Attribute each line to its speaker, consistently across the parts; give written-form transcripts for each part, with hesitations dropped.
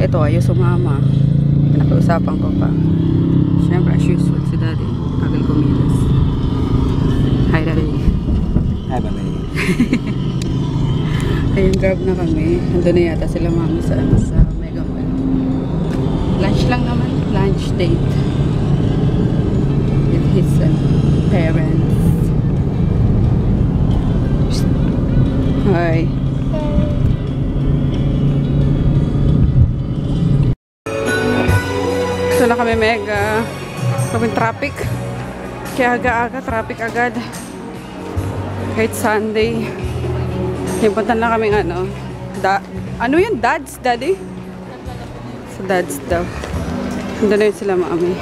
Speaker 1: Ito, ayaw sumama. Pinakiusapan ko pa. Siyempre, as usual, si Daddy. Kagal kumilos. Hi, Daddy.
Speaker 2: Hi, Mami.
Speaker 1: Ayun, grab na kami. Nandun na yata sila mami sa Mega Mall. Lunch lang naman. Lunch date. With his parents. Hi. Ito na kami Mega. Kaming traffic. Kaya aga-aga, traffic agad. Kahit Sunday. Puntan na kaming ano. Ano yun? Dads, Daddy? Sa Dads daw. Doon na yun sila mami.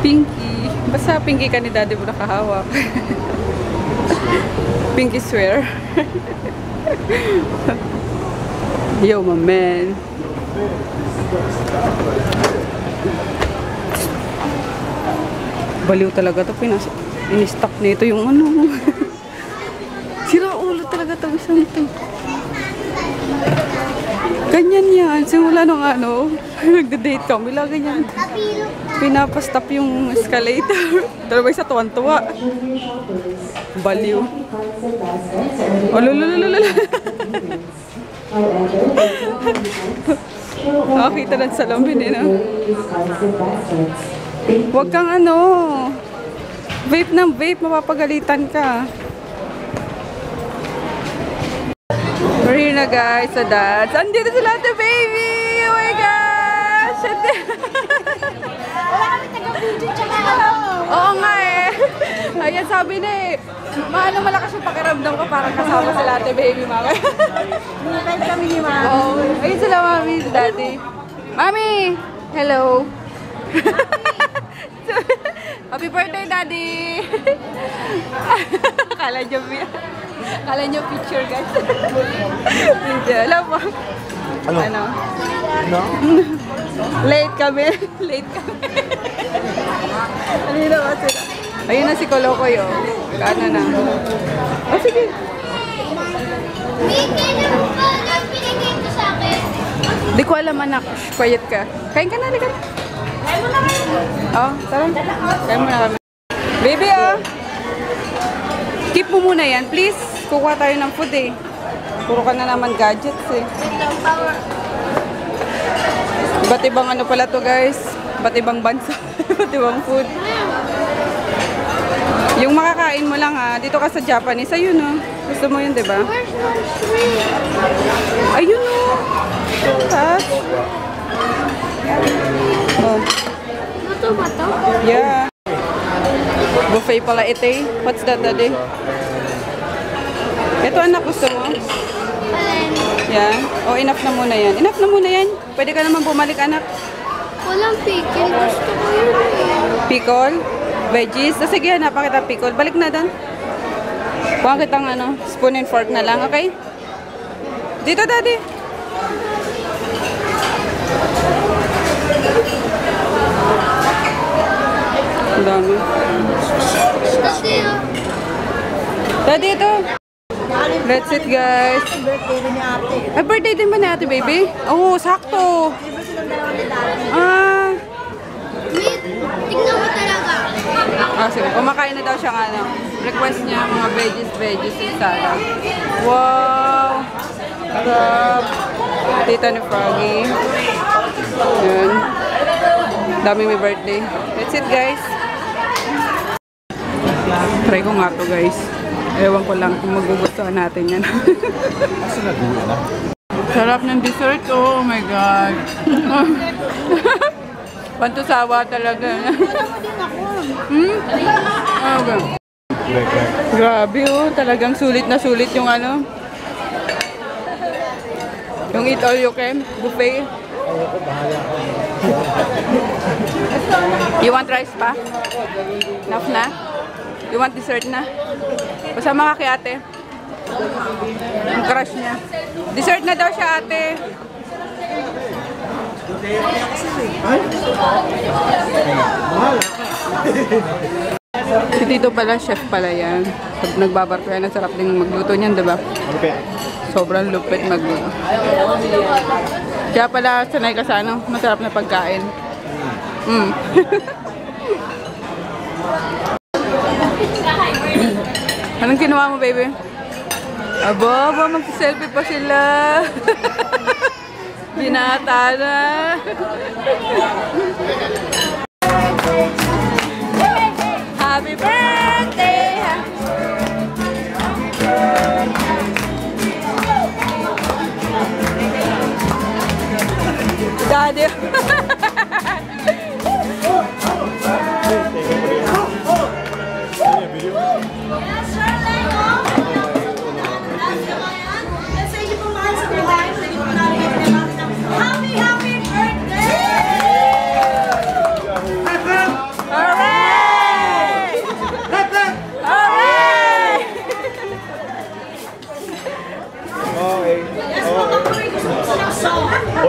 Speaker 1: Pinky. Basta Pinky ka ni Daddy mo nakahawak. Pinky swear. Yo, my man. Baliw talaga to. In-stock nito yung ano. Sira ulo talaga to. Isang ito. Ganyan yan. Simula nung ano, nagda-date kami. Ganyan. Pinapastop yung escalator. Talaga isa tuwan-tuwa. Baliw. Oh, lululululul. Nakakita ng salamin eh, no? Huwag kang ano. Vape ng vape, mapapagalitan ka. We're here na guys sa Dads. Andito sila ate baby! Oh my gosh!
Speaker 3: Wala kami taga-video tsaka ano.
Speaker 1: Oo nga eh. Ayan sabi na eh. Malakas yung pakiramdam ko parang kasama sila ate baby mama.
Speaker 3: Minatay kami ni Mami.
Speaker 1: Oh, ayun sila mami, daddy. Mami! Hello! Happy birthday, daddy! Kala nyo picture, guys. Hindi, alam mo. Ano?
Speaker 2: No?
Speaker 1: Late kami. Ano yun naman sila? Ayun na si Kolokoy, oh. Kaano na. Oh, sige.
Speaker 3: Pinigay ko sa akin.
Speaker 1: Di ko alam, anak. Quiet ka. Kain ka na, di ka na.
Speaker 3: Kaya mo na kayo.
Speaker 1: Oh, tara. Kain mo na kami. Baby, oh. Keep mo muna yan, please. Kukuha tayo ng food, eh. Puro ka na naman gadgets, eh. Iba't ibang ano pala to, guys. Iba't ibang bansa. Iba't ibang food. Yung makakain mo lang, ha. Dito ka sa Japanese. Ayun, oh. Gusto mo yun, diba? Ayun, oh. Tapos. Oh.
Speaker 3: Ito ba to?
Speaker 1: Yeah. Buffet pala ito, eh. What's that, daddy? Ito, anak. Gusto mo?
Speaker 3: Alin?
Speaker 1: Yan. Oh, enough na muna yan. Enough na muna yan. Pwede ka naman bumalik, anak.
Speaker 3: Walang pickle. Gusto ko yun eh.
Speaker 1: Pickle. Veggies. So, sige, hanapan kita pickle. Balik na doon. Kuha kitang ano, spoon and fork na lang, okay? Dito, daddy. Ang dami.
Speaker 3: Kasi
Speaker 1: Daddy, ito. That's it, guys.
Speaker 3: birthday rin ni ate.
Speaker 1: Ay, birthday din ba ni ate, baby? Oo, sakto.
Speaker 3: Libre silang dalawa ni Daddy.
Speaker 1: Ah.
Speaker 3: Tingnan mo talaga.
Speaker 1: Ah, sige. Kumakain na daw siyang ano. Request niya mga veggies and salad. Wow! Sarap! Tita ni Froggy. Yun. Dami may birthday. That's it, guys. Try ko nga to, guys. Ewan ko lang kung magugustuhan natin yan.
Speaker 2: Kasi nag-uwi na.
Speaker 1: Sarap ng dessert. Oh my God. Pantusawa talaga.
Speaker 3: Wala mo din ako.
Speaker 1: Okay. Grabe oh. Talagang sulit na sulit yung ano. Yung eat all you can buffet. You want rice pa? Enough na? You want dessert na? Pasama ka kay ate. Ang crush niya. Dessert na daw siya, ate. Si Tito pala, chef pala yan. Pag nagbabarko yan, ang sarap din magluto niyan, diba?
Speaker 2: Okay.
Speaker 1: Sobrang lupit magluto. Kaya pala, sanay ka sa ano, masarap na pagkain. Anong kinuha mo, baby? Aba, mag-selfie pa sila. Binata na. Happy birthday! Daddy!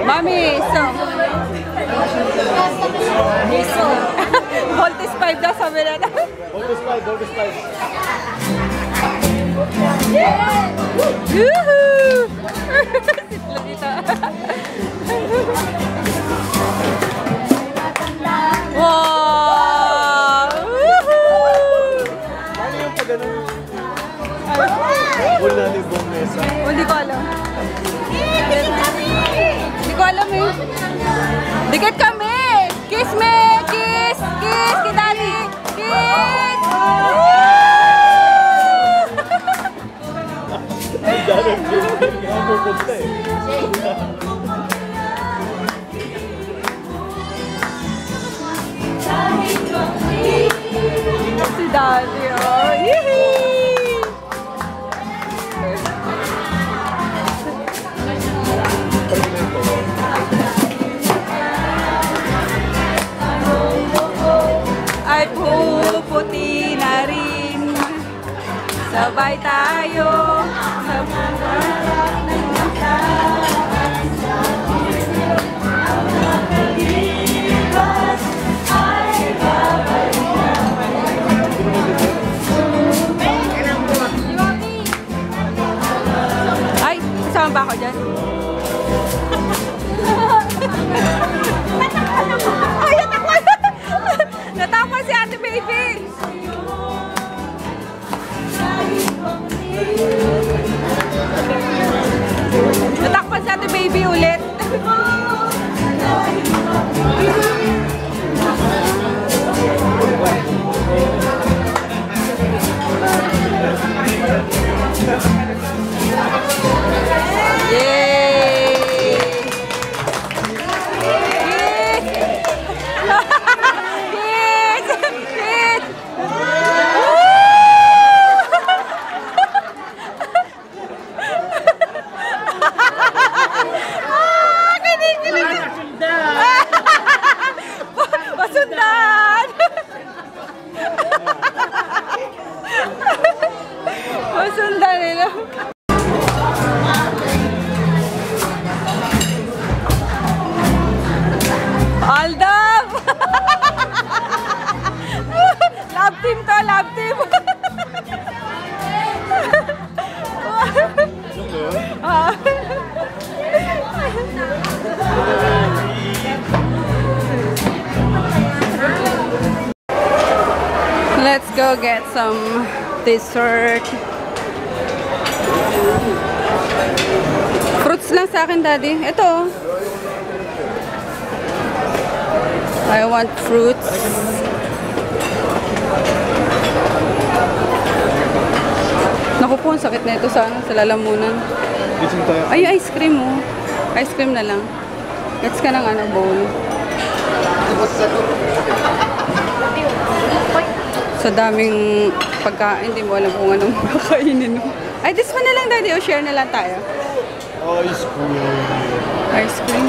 Speaker 1: Mami, so Voltis 5 daw sabi na.
Speaker 2: Voltis 5, Voltis 5.
Speaker 1: Woohoo! Sitla dito. Wow! Woohoo!
Speaker 2: Paano yung pag ano? Wala na yung buong mesa.
Speaker 1: Hindi ko alam. Hindi ko alam eh. Dikit kami! Kiss me! Kiss! Kiss! Kitali! Kiss!
Speaker 2: Ang dami yung pupunta eh.
Speaker 1: Si Daddy, oh! Yee! Ay puputi na rin. Sabay tayo sa pangarap ng ay, kasama ba ako dyan? Ay, natakwa si Ate Baby! Natakpan si Ate Baby ulit. Yay! Kids! Kids! Masundan! Masundan nila. Aldab! Love team to, love team! Ah. Let's go get some dessert. Fruits lang sa akin, Daddy. Ito. I want fruits. Naku po, ang sakit na ito sa lalamunan. Ay, ice cream oh. Ice cream na lang. Gets ka ng bowl. Sa daming pagkain, hindi mo alam kung anong kakainin mo. Ay, this one na lang, Daddy. O, share na lang tayo.
Speaker 2: Ice cream.
Speaker 1: Ice cream.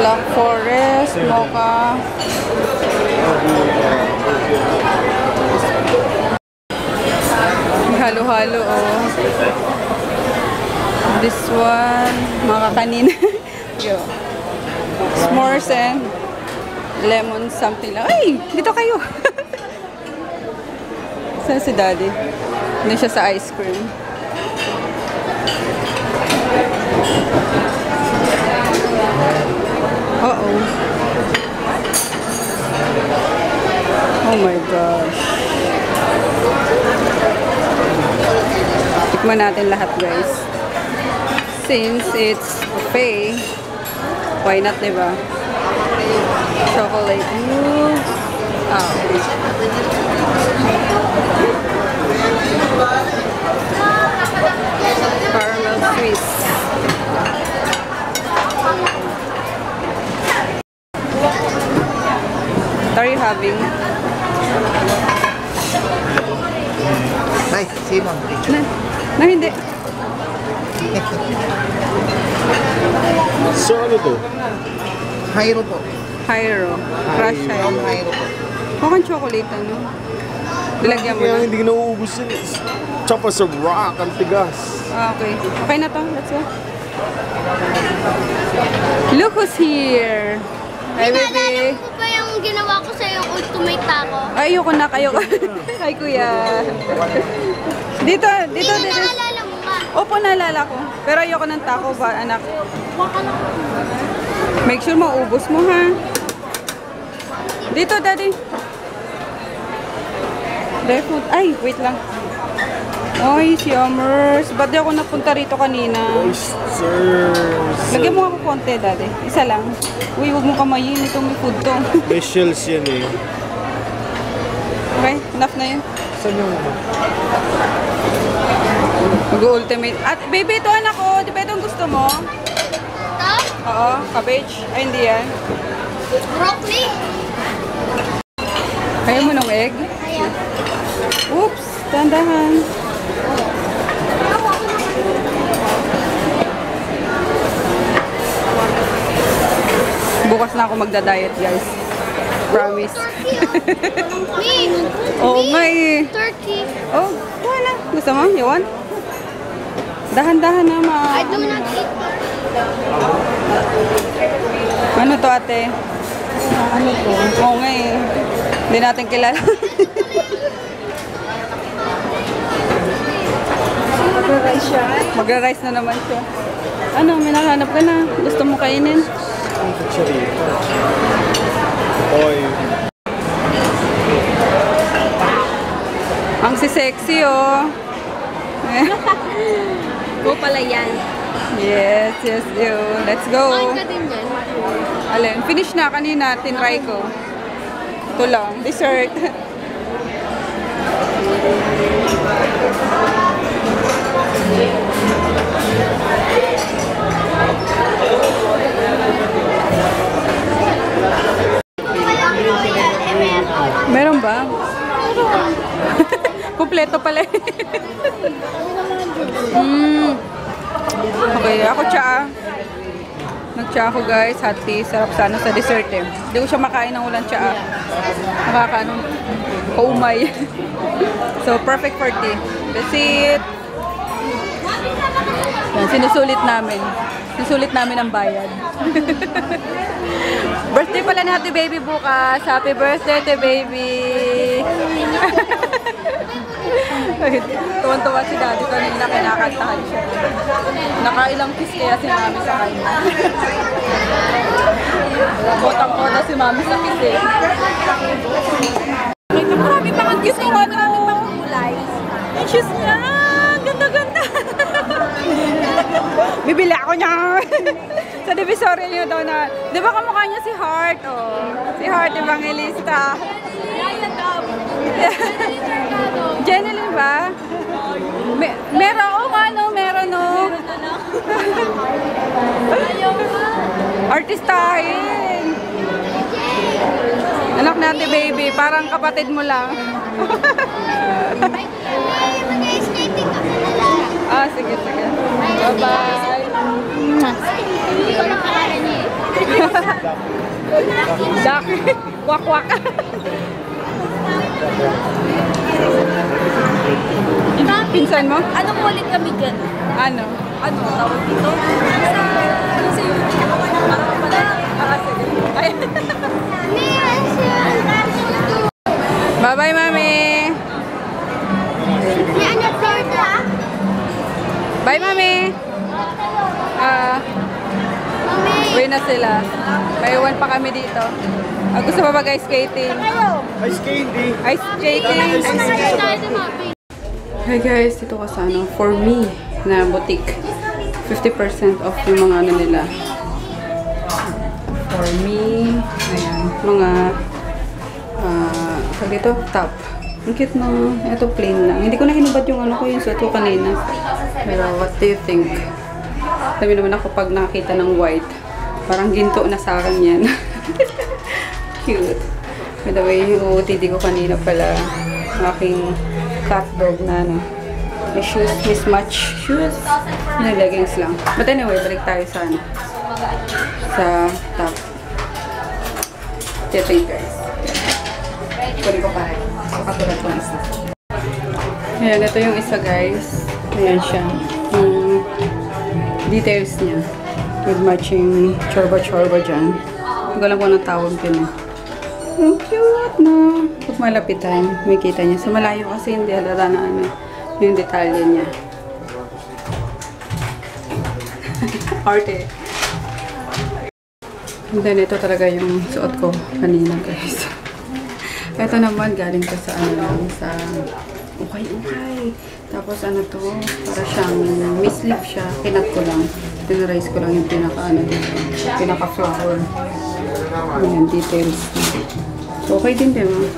Speaker 1: Black Forest, Mocha. Halo-halo, oh. This one, mga kakanin. Yo. S'mores and lemon something lang. Ay! Dito kayo! Saan si Daddy? Hindi siya sa ice cream. Uh-oh. Oh my gosh. Tikman natin lahat, guys. Since it's buffet, why not, diba? Chocolate mousse. Oh. Caramel Swiss. What are you having?
Speaker 4: Ay, Simon.
Speaker 1: Na hindi.
Speaker 2: So ano to?
Speaker 4: Hyro po.
Speaker 1: Hyro. Crush
Speaker 4: From
Speaker 1: Hyro.
Speaker 4: Hyro po.
Speaker 1: Mukhang chocolate, ano? Nilagyan mo
Speaker 2: Kaya
Speaker 1: na.
Speaker 2: hindi ko nauubos yun. Chop as a rock, ang tigas.
Speaker 1: Ah, okay. Okay na to. Let's go. Look who's here. Hi,
Speaker 3: Naalala
Speaker 1: baby.
Speaker 3: ko ba yung ginawa ko sa yung ultimate taco?
Speaker 1: Ay, ayoko na kayo. Hi, kuya. Dito, dito,
Speaker 3: Hindi
Speaker 1: dito.
Speaker 3: naalala mo nga.
Speaker 1: Opo, naalala ko. Pero ayoko ng taco ba, anak? Make sure maubos mo, ha? Dito, daddy. Dry food. Ay, wait lang. Ay, si Amers. Ba't di ako napunta rito kanina?
Speaker 2: Oysters.
Speaker 1: Lagyan mo ako konti, daddy. Isa lang. Uy, huwag mo kamayin. Ito may food to.
Speaker 2: May shells yan eh.
Speaker 1: Okay, enough na yun.
Speaker 2: Saan yung...
Speaker 1: Mag-ultimate. At baby, ito anak ko. Di ba itong gusto mo?
Speaker 3: Ito?
Speaker 1: Oo, cabbage. Ay, hindi yan.
Speaker 3: Broccoli.
Speaker 1: Kaya mo ng egg?
Speaker 3: Ayan.
Speaker 1: Oops, tandahan. Bukas na ako magda-diet, guys. Promise.
Speaker 3: Turkey. Me.
Speaker 1: Oo nga eh.
Speaker 3: Turkey.
Speaker 1: Oh, kuha na. Gusto mo? You want? Dahan-dahan na, ma.
Speaker 3: I do not eat.
Speaker 1: Ano to, ate? Ano to? Oo nga eh. Hindi natin kilala. Magra-rice siya. Magra-rice na naman siya. Ano, may nakahanap ka na. Gusto mo kainin?
Speaker 2: Charito. Oy.
Speaker 1: Ang si-sexy, oh.
Speaker 3: Go pala yan.
Speaker 1: Yes, yes, yo. Let's go.
Speaker 3: Kain ka din yan.
Speaker 1: Alin, finish na kanina. Tinry ko. Ito lang. Dessert. Meron ba? Kompleto pala. Okay, ako tsaa. Nag-tsaa ako, guys. Hot tea. Sarap sana sa dessert eh. Hindi ko siya makain ng walang tsaa. Nakakaano, kaumay. So, perfect for tea. That's it. Yan, sinusulit namin. Sinusulit namin ang bayad. Birthday pala ni Ate Baby bukas. Happy birthday, Ate Baby! Tuwan-tuwa si Daddy kanina, kinakantahan siya. Nakailang kiss kaya si Mami sa kanya. Kotang-kota si Mami sa kiss eh. Marami pang kiss ko. Marami pang kulay. Yung shoes niya. Ganda-ganda. Bibili ako niya. Sa Divisoria niyo daw na. Di ba kamukha niya si Heart? Oh. Si Heart Evangelista. Jeneline ba? Meron o ano? Meron o. Artistahin. Anak natin, baby. Parang kapatid mo lang.
Speaker 3: Mag-skating kami na lang.
Speaker 1: Ah, sige, sige. Bye-bye.
Speaker 3: Hindi ko nakalala niya eh.
Speaker 1: Jack. Wak-wak. Pinsan mo?
Speaker 3: Ano mo ulit kami dyan?
Speaker 1: Ano? ano, tawag dito? Sa YouTube. Parang pala, ay. Bye-bye, Mami! Bye, Mami! Uwi na sila. May iwan pa kami dito. Gusto pa ba guys skating?
Speaker 2: Ice candy.
Speaker 1: Ice skating! Hey guys, dito ka sa ano, for me na boutique. 50% off yung mga ano nila. For me, ayan, mga dito, top. Ang cute no, ito plain lang. Hindi ko na hinubad yung ano ko, yung suot ko kanina. Pero what do you think? Sabi naman ako pag nakakita ng white, parang ginto na sa akin yan. Cute. By the way, yung OOTD ko kanina pala, aking cat dog na ano. May shoes, mismatch shoes. Yung leggings lang. But anyway, balik tayo sa ano. Sa top. Ito yung guys. Kunin ko pa rin. Katulad ko isa. Ayan, ito yung isa guys. Ayan siya. Yung details niya. With matching chorba-chorba dyan. Hindi ko alam kung anong tawag yun eh. Ang cute na. Pag malapitan, may kita niya. Sa malayo kasi hindi halata na ano, yung detalye niya. Arte. And then ito talaga yung suot ko kanina guys. Ito naman galing ko sa ano lang, sa ukay-ukay. Tapos ano to, para siyang mislip siya. Kinat ko lang. Tinarize ko lang yung pinaka ano dito. Pinaka flower. Ayan, details. So, okay din din.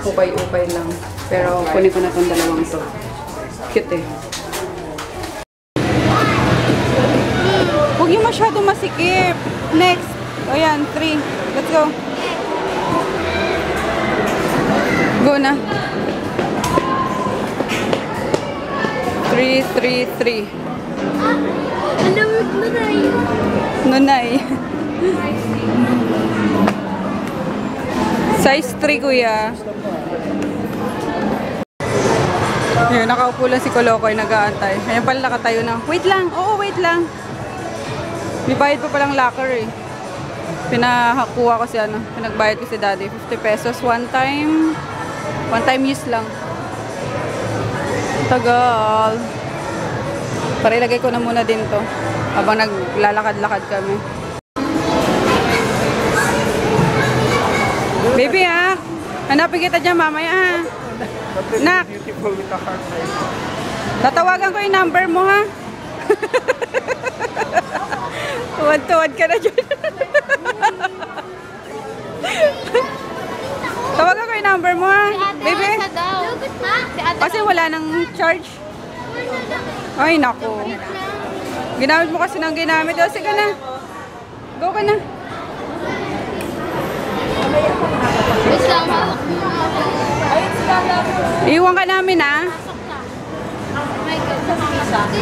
Speaker 1: Ukay-ukay lang. Pero kunin ko na itong dalawang to. Cute eh. Huwag yung masyado masikip. Next. Ayan, 3. Let's go. Go na. 3, 3, 3. Nunay. Size 3, kuya. Ayan, nakaupo lang si Kolokoy, nag-aantay. Ayan pala nakatayo na. Wait lang. Oo, wait lang. May bayad pa palang locker eh. Pinakuha ko si ano, pinagbayad ko si daddy. 50 pesos one time. One time use lang. Tagal. Para ilagay ko na muna din to. Habang naglalakad-lakad kami. Baby ha. Hanapin kita dyan mamaya ha. Nak. Tatawagan ko yung number mo ha. Tuwad-tuwad ka na dyan. Tawagan ko yung number mo ha. Baby. Kasi wala nang charge. Ay nako. Ginamit mo kasi nang ginamit. O sige na. Go ka na. Iwan ka namin ha.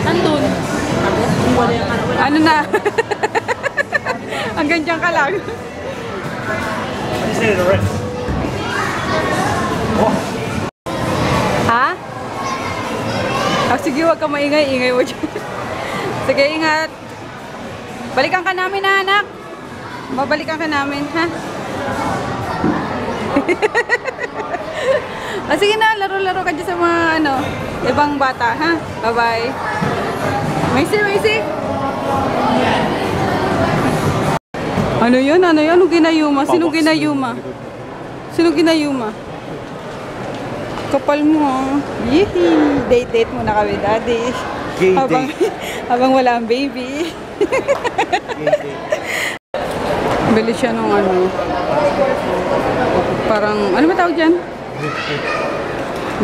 Speaker 1: Nandun. Ano na? Hanggang dyan ka lang. Ha? Oh, sige, huwag ka maingay. Ingay mo dyan. Sige, ingat. Balikan ka namin ha, anak. Babalikan ka namin, ha? Ah, sige na, laro-laro ka dyan sa mga ano, ibang bata, ha? Bye-bye. Maisi. Ano yun? Ano yun? Anong ginayuma? Sinong ginayuma? Sinong ginayuma? Kapal mo, ha? Yee! Date-date mo na kami, daddy. Habang wala ang baby. Bili siya nung ano. Parang, ano ba tawag dyan?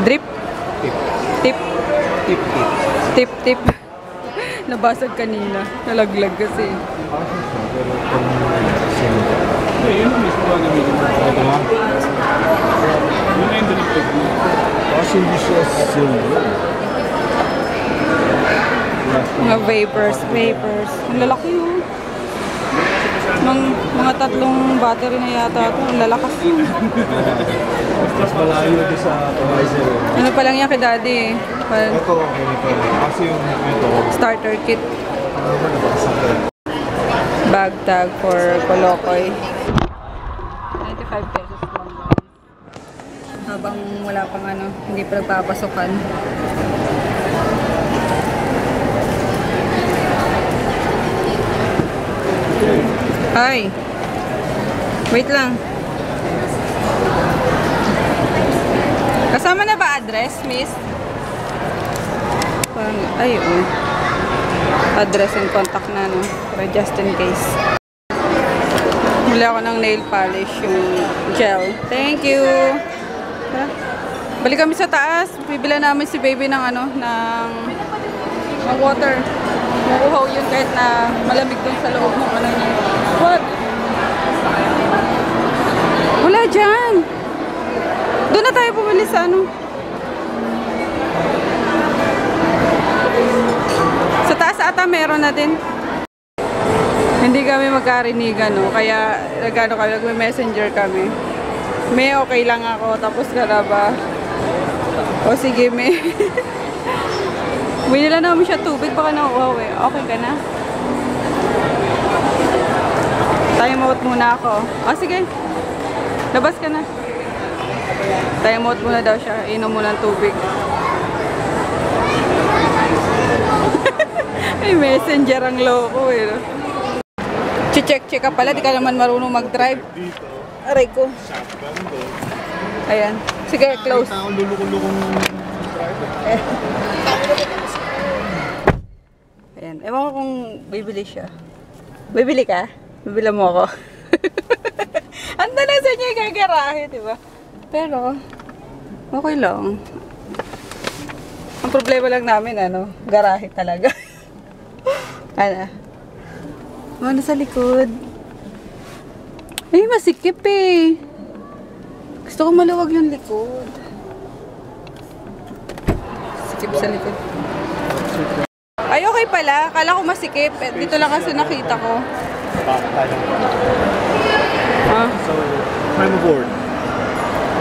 Speaker 1: Drip? Tip. Nabasag kanina. Nalaglag kasi. Mga vapors. Ang lalaki yun. Mga 3 battery na yata ito. Ang lalakas.
Speaker 2: Mas malayo din sa visor.
Speaker 1: Ano pa lang yan kay daddy eh.
Speaker 2: Ito, okay nito. Kasi yung ito.
Speaker 1: Starter kit. Bag tag for Kolokoy. 95 pesos lang. Habang wala pang ano, hindi pa nagpapasokan. Hi. Wait lang. Kasama na ba address, miss? Parang, ay, oh. Address and contact na, no? Para just in case. Bili ako ng nail polish, yung gel. Thank you! Tara. Balik kami sa taas. Bibila namin si baby ng ano, ng water. Makuhaw yun kahit na malamig dun sa loob ng ano niya. What? Wala dyan! Doon na tayo pumili sa ano. Sa taas ata meron na din. Hindi kami magkarinigan, no? Kaya nagano kami, nagme-messenger kami. May okay lang ako, tapos ka na ba? O sige, may. Binila namin siya tubig, baka nauuhaw eh. Okay ka na? Time out muna ako. O sige, labas ka na. Time out muna daw siya, inom muna ng tubig. May messenger ang loko eh. Check ka pala, di ka naman marunong mag-drive. Aray ko. Ayan. Sige, close. Ayan. Ewan ko kung bibili siya. Bibili ka? Bibila mo ako. Anda na sa niya gagarahe, diba? Pero, okay lang. Ang problema lang namin, ano, garahe talaga. Ano? Ano sa likod? Ay, masikip eh. Gusto ko maluwag yung likod. Sikip sa likod. Ay, okay pala. Kala ko masikip. Dito lang kasi nakita ko. Ah.
Speaker 2: So, climb aboard.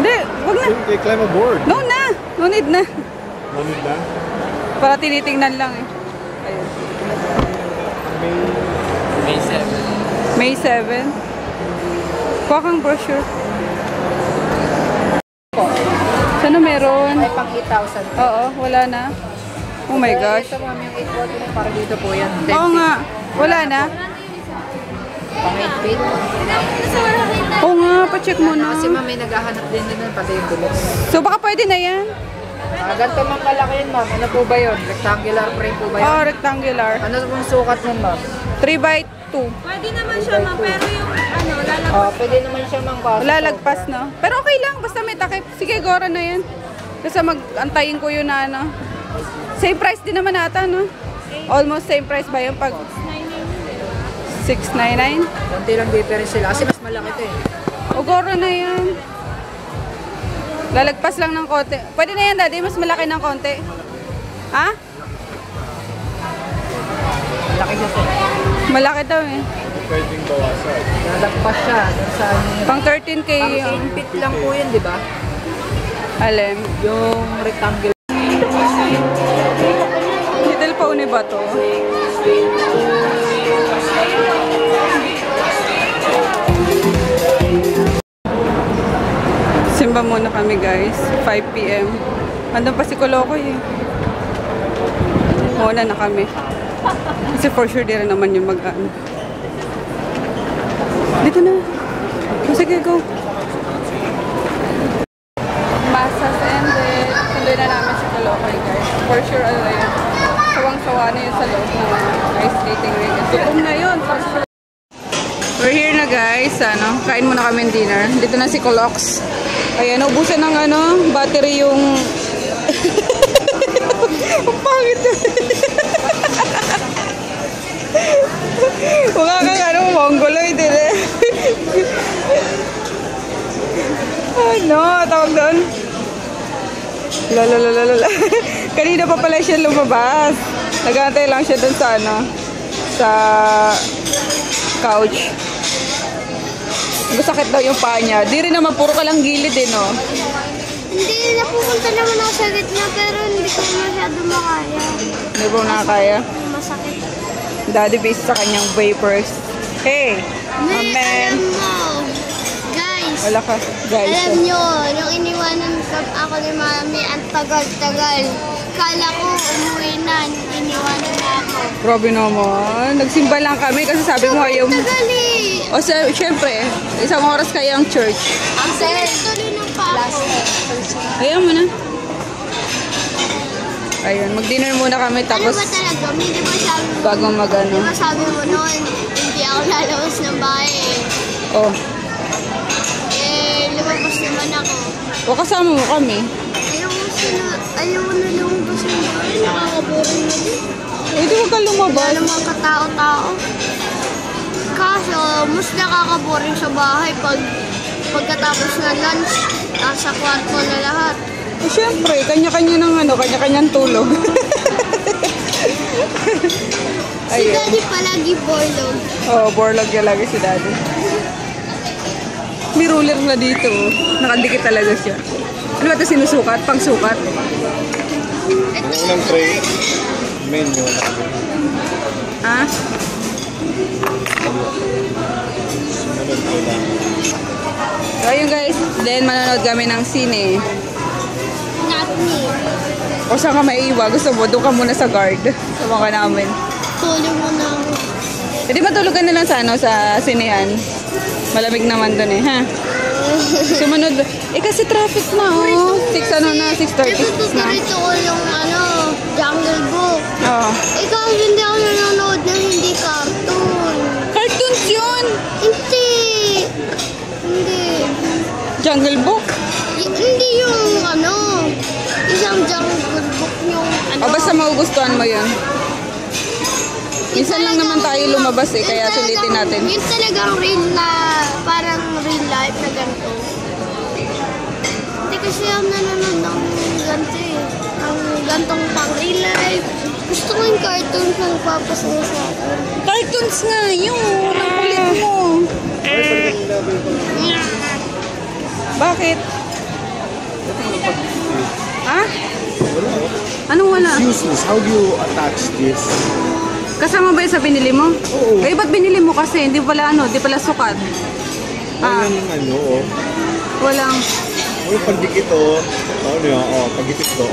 Speaker 1: Hindi, wag na.
Speaker 2: Okay, climb aboard.
Speaker 1: No na. No need na.
Speaker 2: No need na?
Speaker 1: Para tinitingnan lang eh. Ayun.
Speaker 4: May 7.
Speaker 1: May 7. Kuha kang brochure. Sana meron?
Speaker 3: Ay, pang 8,000.
Speaker 1: Oo, wala na. Oh my gosh.
Speaker 3: Ito ma'am, yung 840 na para dito po yan.
Speaker 1: Oo nga. Wala na.
Speaker 3: Pang 8 feet.
Speaker 1: Oo nga, pacheck mo na.
Speaker 3: Kasi ma'am, may naghahanap din nun pati yung dulo.
Speaker 1: So baka pwede na yan?
Speaker 3: Ganito ma'am malaki yun ma'am. Ano po ba yun? Rectangular frame po ba yun?
Speaker 1: Oh, rectangular.
Speaker 3: Ano pong sukat nun ma'am?
Speaker 1: 3 by 2.
Speaker 5: Pwede naman siya ma'am, pero yung ano, lalabas.
Speaker 3: Oh, pwede naman siya ma'am.
Speaker 1: Lalagpas, no? Pero okay lang, basta may takip. Sige, gora na yan. Kasi mag-antayin ko yun na, ano. Same price din naman ata, no? Almost same price ba yun pag 699?
Speaker 3: Konti lang difference sila. Kasi mas malaki ito eh.
Speaker 1: O, gora na yan. Lalagpas lang ng konti. Pwede na yan, daddy. Mas malaki ng konti. Ha?
Speaker 3: Malaki siya sir.
Speaker 1: Malaki daw eh.
Speaker 2: Pwedeng bawasan.
Speaker 3: Lalagpas siya. Dun sa ano yun.
Speaker 1: Pang 13K
Speaker 3: Pang
Speaker 1: yung
Speaker 3: 10 feet lang po yun, di ba?
Speaker 1: alem.
Speaker 3: Yung rectangular.
Speaker 1: Little paune ba to? Simba muna kami guys. 5 PM. Andun pa si Kolokoy eh. Muna na kami. Kasi for sure di rin naman yung mag-ano. Dito na. Sige, go. Masas ended. Sundoy na namin si Kolokoy guys. For sure ano na yun. Sawang-sawa na yun sa loob ng ice skating ring. Gutom na yun. For sure. We're here na guys. Ano, kain muna kami ng dinner. Dito na si Colox. Ayan, ubusan ng ano, battery yung... Ang pangit yun. Mukha kang ano, mongoloid din eh. Ano, tawag doon? Lalalala. Kanina pa pala siya lumabas. Nag-aantay lang siya doon sa ano, sa couch. Masakit daw yung paa niya. Di rin naman, puro ka lang gilid eh, no?
Speaker 5: Hindi, napupunta naman ako sa gitna pero hindi ko masyado makaya.
Speaker 1: Hindi po nakakaya.
Speaker 5: Masakit.
Speaker 1: Daddy based sa kanyang vapors. Hey,
Speaker 5: May
Speaker 1: amen.
Speaker 5: alam mo, guys.
Speaker 1: Wala ka, guys.
Speaker 5: Alam nyo, nung iniwanan ako ni Mami, ang tagal-tagal. Kala ko umuwi na, iniwanan na ako.
Speaker 1: Grabe naman. Nagsimba lang kami kasi sabi mo ayaw.
Speaker 5: Tagal eh.
Speaker 1: O syempre, isang oras kaya ang church.
Speaker 5: Ang tuloy ng pa ako.
Speaker 1: Ayaw mo na. Ayun, mag-dinner muna kami
Speaker 5: Ano
Speaker 1: tapos
Speaker 5: ba talaga? Hindi ba sabi mo?
Speaker 1: bago mag-ano.
Speaker 5: Di ba sabi mo noon, hindi ako lalabas ng bahay eh.
Speaker 1: Oh,
Speaker 5: Lumabas naman ako.
Speaker 1: o kasama mo kami.
Speaker 5: Ayaw mo na lumabas ng bahay. Nakakaboring na din.
Speaker 1: Eh, di huwag ka
Speaker 5: Wala
Speaker 1: lumabas.
Speaker 5: namang katao-tao. Kaso, mas nakakaboring sa bahay pagkatapos ng lunch, nasa kwarto na lahat.
Speaker 1: Eh, syempre, kanya-kanya ng kanya-kanyang tulog.
Speaker 5: Si
Speaker 1: Ayun.
Speaker 5: Daddy palagi borlog.
Speaker 1: Oh, borlog yan lagi si Daddy. May ruler na dito. Nakadikit talaga siya. Ano ba ito sinusukat? Pangsukat?
Speaker 2: Ang unang tray, menu.
Speaker 1: Ha?
Speaker 2: Sunod ko lang.
Speaker 1: So, ayun guys. Then, manonood kami ng sine.
Speaker 5: Not me.
Speaker 1: O saan ka maiiwa? Gusto mo? Doon ka muna sa guard. Sama ka namin.
Speaker 5: Tulog mo na ako.
Speaker 1: Pwede matulugan na lang sa sinehan. Malamig naman doon eh, ha? Sumunod. Eh kasi traffic na, oh. 6:36 na.
Speaker 5: Ito ko yung Jungle Book.
Speaker 1: Oo.
Speaker 5: Ikaw, hindi ako nanonood ng hindi cartoon.
Speaker 1: Cartoons yun!
Speaker 5: Hindi. Hindi.
Speaker 1: Jungle Book?
Speaker 5: Hindi yung isang Jungle Book yung
Speaker 1: O basta magugustuhan mo yun. Minsan lang naman tayo lumabas eh, kaya sulitin natin.
Speaker 5: Yung talagang real na, parang real life na ganito. Hindi kasi ako nanonood ng ganito eh. Ang gantong pang real life. Gusto ko yung cartoon na nagpapasaya sa akin.
Speaker 1: Cartoons nga yun! Ang kulit mo! Bakit? Ha? Anong wala?
Speaker 2: Useless. How do you attach this?
Speaker 1: Kasama ba yun sa binili mo?
Speaker 2: Oo.
Speaker 1: Eh, ba't binili mo kasi? Hindi pala di pala sukat.
Speaker 2: Walang
Speaker 1: Walang.
Speaker 2: Walang pagdikit pagdikit to,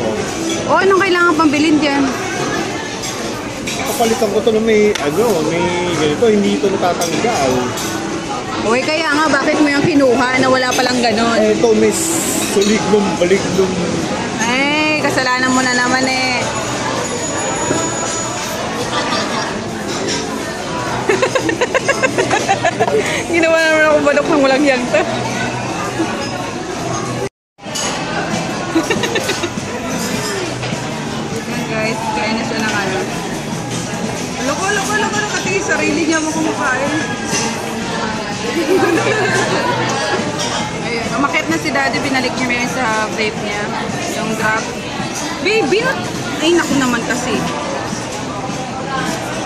Speaker 1: O, anong kailangan pang bilhin dyan?
Speaker 2: Kapalitan ko to na may ganito, hindi ito natatanggal.
Speaker 1: Uy, kaya nga, bakit mo yung kinuha na wala palang ganon?
Speaker 2: Ito may suliglum, baliglum.
Speaker 1: Eh, kasalanan mo na naman eh. Ginawa naman ako balok ng walang yagta. Guys, kaya na siya ng Loko, kasi sarili niya mo kumakain. Ayun, umakit na si Daddy, binalik niya ngayon sa vape niya, yung drop. Baby, ay naku naman kasi.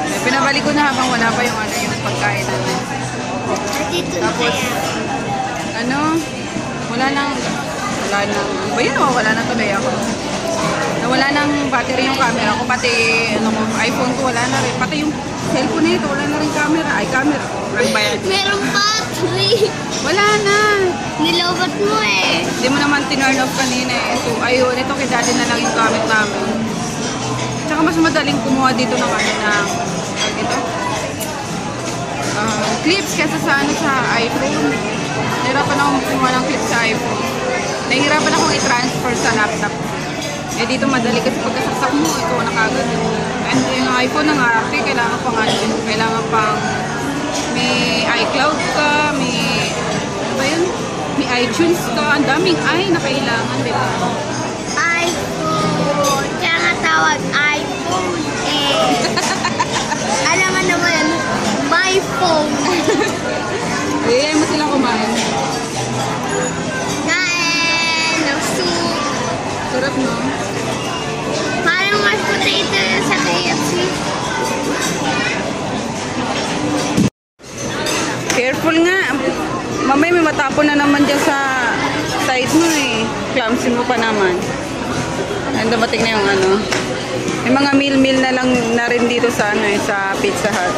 Speaker 1: Eh, pinabalik ko na habang wala pa yung yung pagkain natin. Tapos, wala nang, ba yun o, wala nang tuloy ako. Nawala nang battery yung camera ko, pati iPhone ko wala na rin. Pati yung cellphone na ito, wala na rin camera. Ay, camera. Ano ba yan?
Speaker 5: Merong battery.
Speaker 1: Wala na.
Speaker 5: Nilobat mo eh.
Speaker 1: Hindi mo naman tinurn off kanina eh. So, ayun, ito kay Daddy na lang yung gamit namin. Tsaka mas madaling kumuha dito ng clips kesa sa iPhone. Nahirapan akong kumuha ng clips sa iPhone. Nahirapan akong i-transfer sa laptop. Eh dito madali kasi pagkasaksak mo, ito na kagad. And yung iPhone ng arte, kailangan pang may iCloud ka, may iTunes ka, ang daming na kailangan, di ba?
Speaker 5: iPhone. Kaya nga tawag iPhone eh. Alam mo naman, my phone.
Speaker 1: Eh, mo silang kumain.
Speaker 5: Kain ng soup.
Speaker 1: Sarap, no?
Speaker 5: Parang mashed potato sa KFC.
Speaker 1: Careful nga. Mamaya may matapon na naman dyan sa side mo eh. Clumsy mo pa naman. Ayun, dumating na yung ano. May mga meal na lang na rin dito sa ano eh, sa Pizza Hut.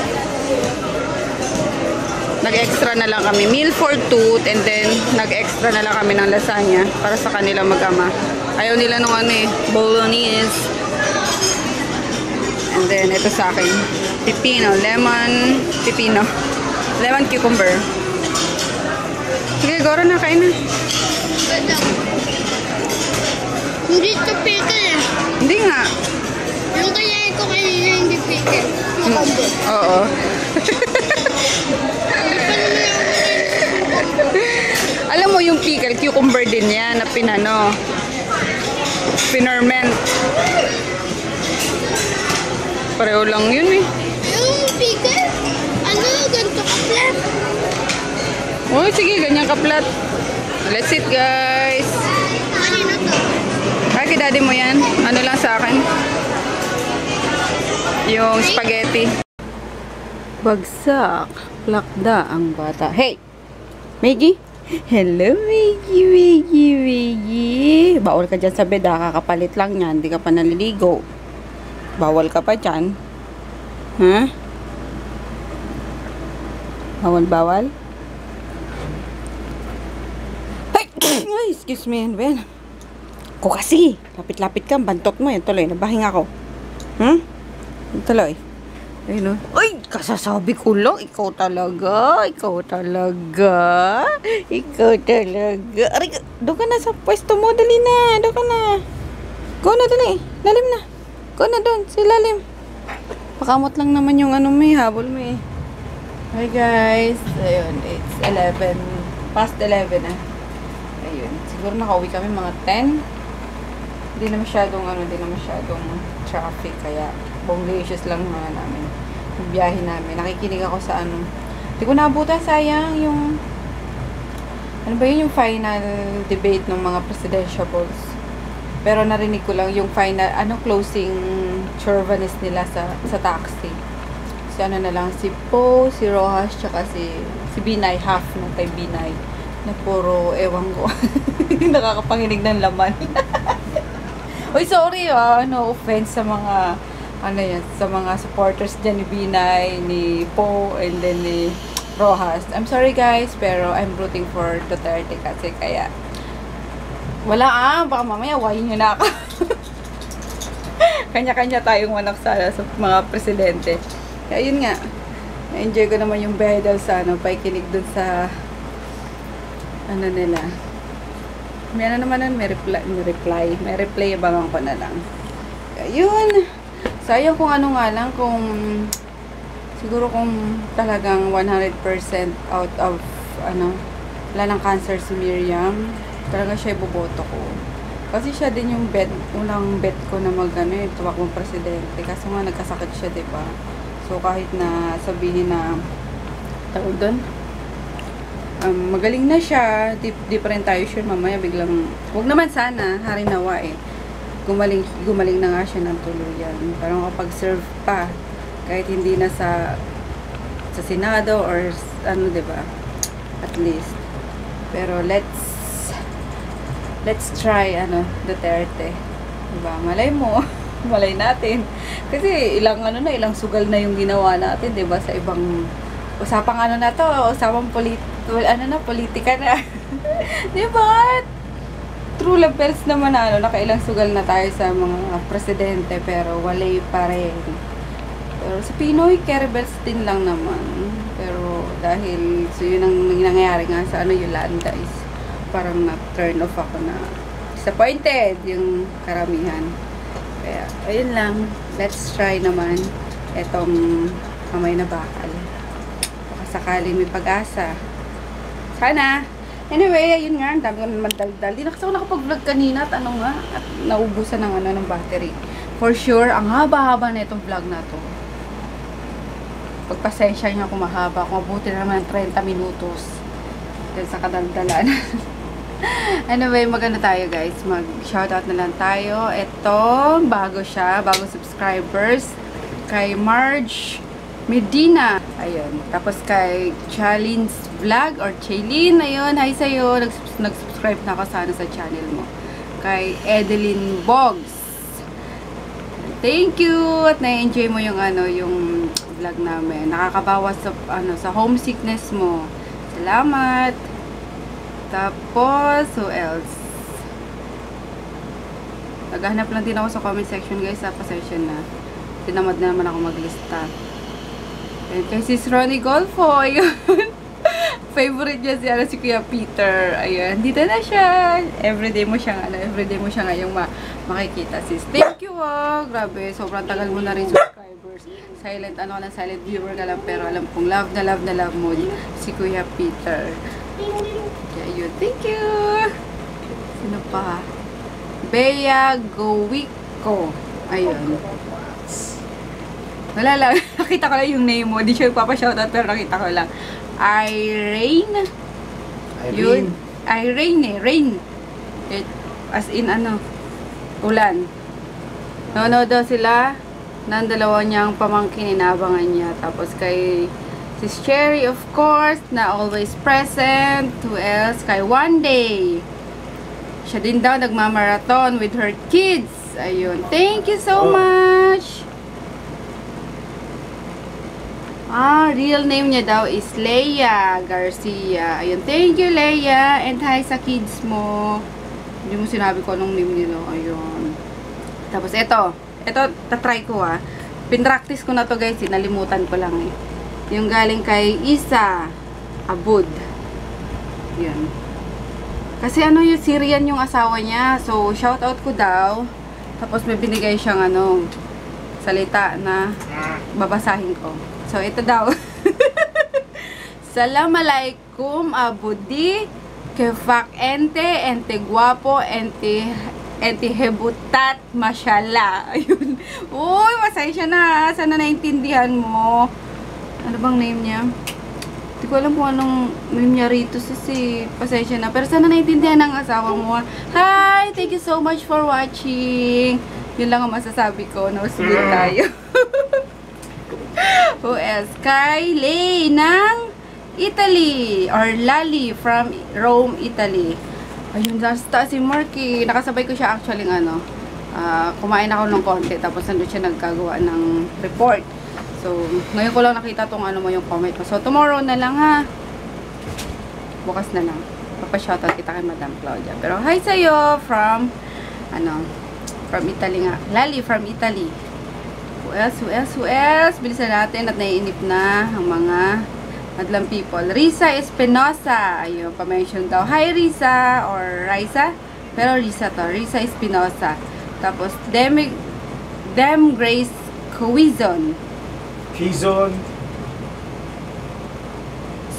Speaker 1: Nag-extra na lang kami. Meal for two and then nag-extra na lang kami ng lasagna para sa kanila mag-ama. Ayaw nila nung ano eh, bolognese. And then ito sa akin. Lemon cucumber. Sige, Goro na, kain na.
Speaker 5: Hindi ito pickle eh.
Speaker 1: Hindi nga.
Speaker 5: Yung kaya ko kanina hindi pickle. Makombo.
Speaker 1: Oo. Alam mo yung pickle, cucumber din yan na pinano. Pinerment. Pareho lang yun eh.
Speaker 5: Yung pickle? Ano? Ganito ka flat?
Speaker 1: Oh, sige, ganyan ka-flat. Let's eat, guys.
Speaker 5: Kanina to?
Speaker 1: Ay, kay daddy mo yan. Ano lang sa akin? Yung spaghetti. Bagsak. Plakda ang bata. Hey! Maggie? Hello, Maggie. Bawal ka dyan sa bed, kakapalit lang yan. Hindi ka pa naliligo. Bawal ka pa dyan. Ha? Bawal? Ay, excuse me, Ben. Ko kasi. Lapit-lapit ka, bantot mo. Yan tuloy, nabahing ako. Yan tuloy. Ayun o. Ay, kasasabi ko lang. Ikaw talaga. Aray, doon ka na sa pwesto mo. Dali na. Doon ka na. Go na, dali. Lalim na. Go na doon, sa lalim. Pakamot lang naman yung ano mo eh. Habol mo eh. Hi guys. Ayun, it's 11. Past 11 na. Ayun. Siguro nakauwi kami mga 10. Hindi na masyadong traffic. Kaya bongacious lang mga namin. Yung biyahe namin. Nakikinig ako sa ano. Hindi ko naabutan, sayang yung ano ba yun, yung final debate ng mga presidentiables. Pero narinig ko lang yung final, closing chauvinist nila sa taxi. Si ano na lang, si Poe, si Rojas, tsaka si Binay, half ng kay Binay. Na puro, ewan ko, nakakapanginig ng laman. Uy, sorry no offense sa mga, sa mga supporters dyan ni Binay, ni Poe, and then ni Rojas. I'm sorry guys, pero I'm rooting for Duterte kasi kaya, wala baka mamaya wahin nyo na ako. Kanya-kanya tayong manak sa mga presidente. Kaya yun nga, na-enjoy ko naman yung biyahe daw sa paikinig dun sa nila. May naman nun, may reply, abangan ko na lang. Kaya yun, sayang kung ano nga lang, siguro kung talagang 100% out of, wala ng cancer si Miriam, talaga siya iboboto ko. Kasi siya din yung unang bet ko na tumakbong presidente. Kaso nga nagkasakit siya, diba? So kahit na sabihin na tawag doon, magaling na siya, di pa rin tayo sure mamaya biglang, wag naman sana, harinawa eh. Gumaling na nga siya ng tuluyan. Parang kapag-serve pa, kahit hindi na sa Senado or diba? At least. Pero let's try Duterte. Diba? Malay mo. Malay natin. Kasi ilang sugal na yung ginawa natin, 'di ba? Sa ibang usapang usapang politika na. 'Di ba? True lovers naman nakailang sugal na tayo sa mga presidente pero walay pa rin. Pero sa Pinoy, rebels din lang naman. Pero dahil yun ang nangyayari nga sa Yolanda is parang na-turn off ako na disappointed yung karamihan. Kaya, ayun lang. Let's try naman etong kamay na bakal. Baka sakali may pag-asa. Sana. Anyway, ayun nga. Ang dami ko naman daldal. Di na kasi ako nakapag-vlog kanina at at naubusan ng battery. For sure, ang haba-haba na itong vlog na to. Pagpasensya nyo kung mahaba. Kung mabuti na naman 30 minutos. Dahil sa kadaldalan. Anyway, maganda tayo guys. Mag-shoutout na lang tayo. Ito, bagong subscribers. Kay Marge Medina. Ayun. Tapos kay Chalin's Vlog or Chaylin, ayun, hi sa'yo. Nag-subscribe na ako sana sa channel mo. Kay Edeline Boggs. Thank you! At na-enjoy mo yung yung vlog namin. Nakakabawas sa sa homesickness mo. Salamat. Tapos, who else? Naghahanap lang din ako sa comment section, guys. Sa pasensya na. Tinamad na naman ako maglista. And kay Sis Ronnie Golfo, ayun. Favorite niya si Kuya Peter. Ayun, dito na siya. Everyday mo siya ngayong makikita, sis. Thank you, grabe, sobrang tagal mo na rin subscribers. Silent viewer ka lang, pero alam kong love na love mo si Kuya Peter. Kaya yun, thank you. Sino pa? Bea Gowiko. Ayun. Wala lang. Nakita ko lang yung name mo. Di siya magpapashoutout, pero nakita ko lang. Irene. Yun. Irene. Rain. As in ulan. Nonood daw sila ng dalawa niyang pamangkin, inabangan niya. Tapos kay Sis Cherry, of course, na always present. Who else? Kay One Day. Siya din daw nagmamarathon with her kids. Ayun. Thank you so much. Real name niya daw is Leia Garcia. Ayun. Thank you, Leia. And hi sa kids mo. Hindi mo sinabi ko anong name nila. Ayun. Tapos ito, tatry ko Pinractice ko na to, guys. Nalimutan ko lang Yung galing kay Isa Abud. Yun. Kasi yung Syrian yung asawa niya. So, shoutout ko daw. Tapos may binigay siyang salita na babasahin ko. So, ito daw. Assalamualaikum abudi kefak ente guapo ente hebutat mashallah. Ayun. Uy, pasensya na. Sana naintindihan mo. Ano bang name niya? Hindi ko alam kung anong name niya rito. Pasensya na. Pero sana naintindihan ng asawa mo. Hi! Thank you so much for watching. Yun lang ang masasabi ko. Nausulit tayo. Who else? Kay Lay ng Italy. Or Lali from Rome, Italy. Ayun, nasta si Marky. Nakasabay ko siya actually kumain ako ng konti. Tapos nandun siya nagkagawa ng report. So, ngayon ko lang nakita tong mo yung comment mo. So, tomorrow na lang Bukas na lang. Papashoutout kita kay Madam Claudia. Pero hi sa'yo from from Italy nga. Lali from Italy. Who else? Bilisan natin at naiinip na ang mga madlang people. Risa Espinosa. Ayun, pa-mention daw. Hi, Risa. Or Raisa. Pero Risa to. Risa Espinosa. Tapos, Dem Grace Cuizon.
Speaker 2: Kizon.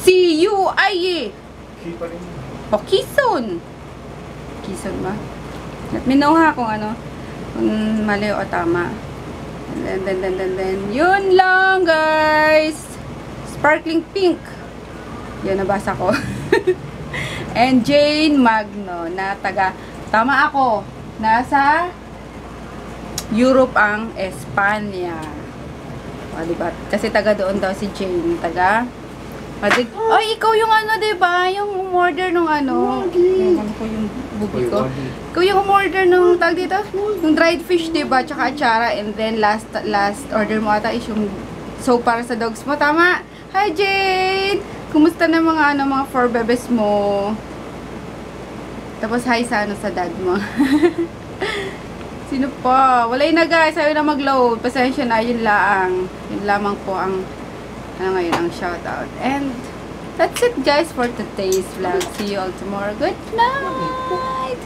Speaker 1: C-U-I-E.
Speaker 2: Ki pa rin.
Speaker 1: O, Kizon. Kizon ba? Let me know kung kung mali o tama. And then, yun lang, guys. Sparkling pink. Yan, nabasa ko. And Jane Magno, na tama ako, nasa Europe ang Espanya. O, diba? Kasi taga doon daw si Jane. Madrid. Ay, ikaw yung diba? Yung umorder nung ko yung bubi ko. Ikaw yung umorder nung dito? Yung dried fish, diba? Tsaka atsara. And then, last order mo ata is yung soap para sa dogs mo. Tama? Hi, Jane! Kumusta na mga fur bebes mo? Tapos, hi sa dad mo. Sino pa? Wala na, guys. Ayaw na mag-load. Pasensya na. Yun lang. Yun lamang po ang ngayon ang shoutout. And that's it, guys, for today's vlog. See you all tomorrow. Good night!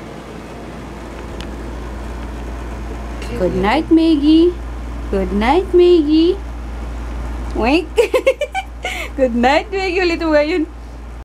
Speaker 1: Good night, Maggie. Good night, Maggie. Wait. Good night, Maggie. Ulit mo ngayon.